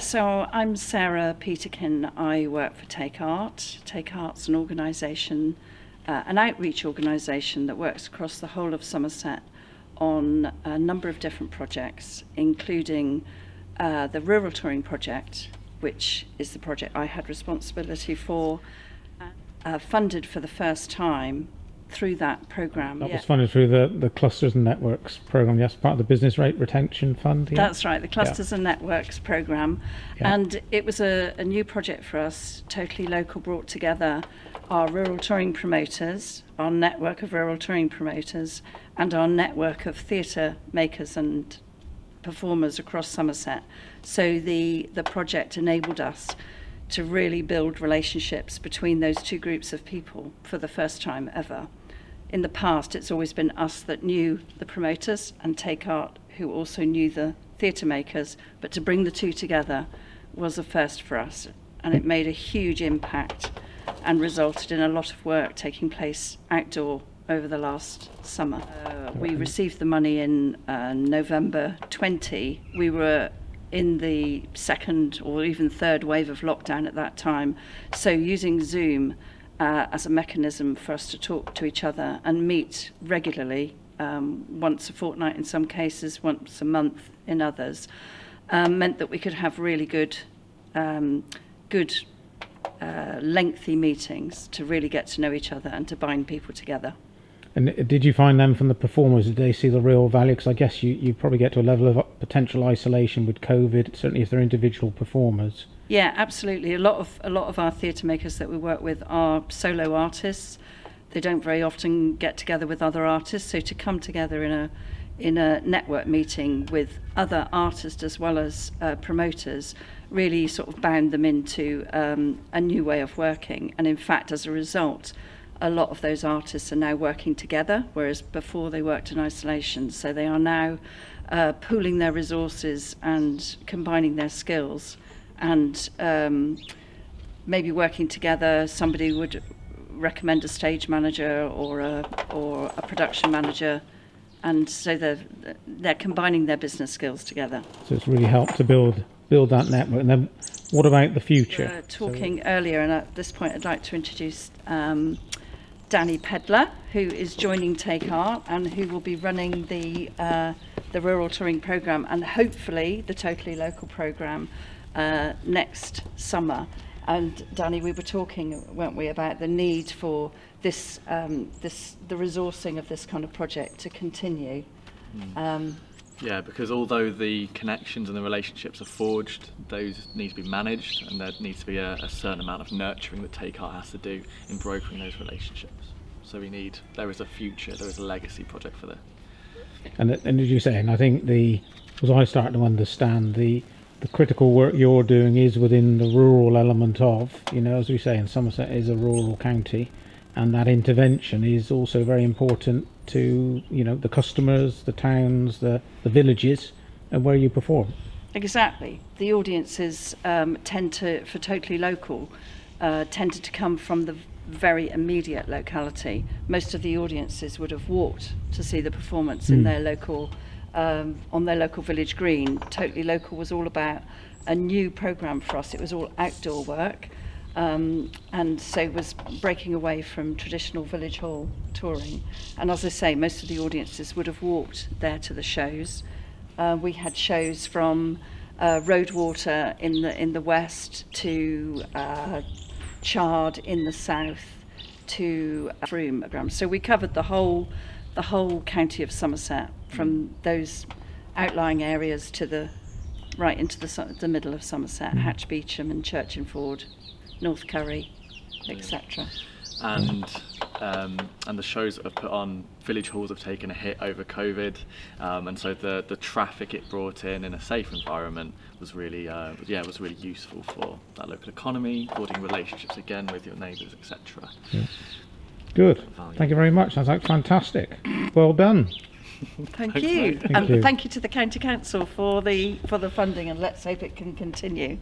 so I'm Sarah Peterkin. I work for TakeArt. TakeArt's an organisation, an outreach organisation that works across the whole of Somerset on a number of different projects, including the Rural Touring Project, which is the project I had responsibility for, funded for the first time through that programme. That was funded through the Clusters and Networks programme, yes, part of the Business Rate Retention Fund. Yeah? That's right, the Clusters and Networks programme. Yeah. And it was a new project for us. Totally Local brought together our rural touring promoters, our network of rural touring promoters, and our network of theatre makers and performers across Somerset. So the project enabled us to really build relationships between those two groups of people for the first time ever. In the past, it's always been us that knew the promoters and TakeArt, who also knew the theatre makers, but to bring the two together was a first for us, and it made a huge impact and resulted in a lot of work taking place outdoor over the last summer. We received the money in November 20. We were in the second or even third wave of lockdown at that time, so using Zoom as a mechanism for us to talk to each other and meet regularly, once a fortnight in some cases, once a month in others, meant that we could have really good lengthy meetings to really get to know each other and to bind people together. And did you find them from the performers, did they see the real value? Because I guess you probably get to a level of potential isolation with COVID, certainly if they're individual performers. Yeah, absolutely. A lot of our theatre makers that we work with are solo artists. They don't very often get together with other artists, so to come together in a network meeting with other artists as well as promoters really sort of bound them into a new way of working. And in fact, as a result, a lot of those artists are now working together, whereas before they worked in isolation. So they are now pooling their resources and combining their skills and maybe working together. Somebody would recommend a stage manager or a production manager, and so they're combining their business skills together. So it's really helped to build that network. And then what about the future? Talking earlier, and at this point I'd like to introduce Danny Pedler, who is joining TakeArt and who will be running the Rural Touring Programme and hopefully the Totally Local Programme next summer. And Danny, we were talking, weren't we, about the need for the resourcing of this kind of project to continue. Yeah, because although the connections and the relationships are forged, those need to be managed, and there needs to be a certain amount of nurturing that TakeArt has to do in brokering those relationships. So there is a future, there is a legacy project for this. And as you say, and I think as I start to understand, the critical work you're doing is within the rural element of, as we say, and Somerset is a rural county, and that intervention is also very important to the customers, the towns, the villages, and where you perform. Exactly. The audiences for Totally Local tended to come from the very immediate locality. Most of the audiences would have walked to see the performance in their local on their local village green. Totally Local was all about a new programme for us. It was all outdoor work. And so was breaking away from traditional village hall touring. And as I say, most of the audiences would have walked there to the shows. We had shows from Roadwater in the west to Chard in the south to Broome. So we covered the whole county of Somerset, from those outlying areas to right into the middle of Somerset, Hatch Beecham and Church-in-Ford, North Curry, etc. And the shows that have put on village halls have taken a hit over COVID, and so the traffic it brought in a safe environment was really useful for that local economy, building relationships again with your neighbours, etc. Yeah. Good. Thank you very much. Sounds like fantastic. Well done. Thank you. Thank you. Thank you to the County Council for the funding, and let's hope it can continue.